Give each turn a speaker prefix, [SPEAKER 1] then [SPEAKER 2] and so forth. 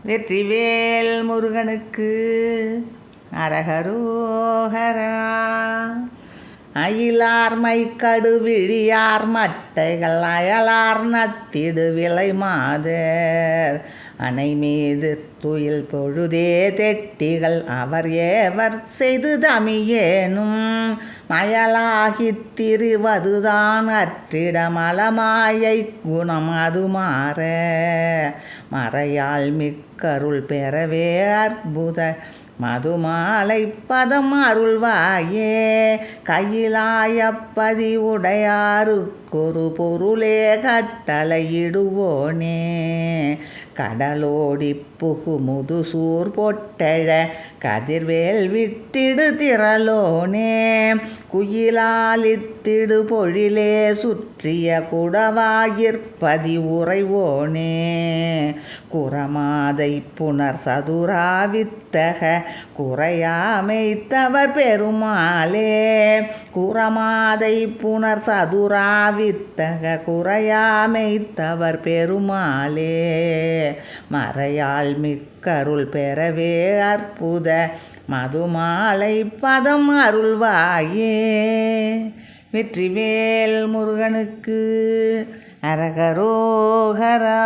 [SPEAKER 1] வெற்றிவேல் முருகனுக்கு அரகரோகரா. அயிலார் மைக்கடு விழியார் மட்டைகள் அயலார் நத்திடு விலை மாதர் அணை மீது துயில் பொழுதே தெட்டிகள் அவர் ஏவர் செய்து தமியேனும் மயலாகித் திரிவதுதான் அற்றிட மலமாயை குணம் அது மாற மறையால் மிக்கருள் பெறவே அற்புத மதுமாலை பதம் அருள்வாயே. கையிலாயப்பதி உடையாருக்கொரு பொருளே கட்டளையிடுவோனே கடலோடி புகு முதுசூர் பொட்டழ கதிர்வேல் விட்டிடு திரளோனே குயிலாலித்திடு பொழிலே சுற்றிய குடவாயிற்பதி உறைவோனே குரமாதை புனர் சதுராவித்தக குறையாமைத்தவர் பெருமாளே. குரமாதை புனர் சதுராவித்தக குறையாமைத்தவர் பெருமாளே மறையால் மிக்கருள் பெறவே அற்புத மதுமாலை பதம் அருள்வாயே. வெற்றிவேல் முருகனுக்கு அரகரோகரா.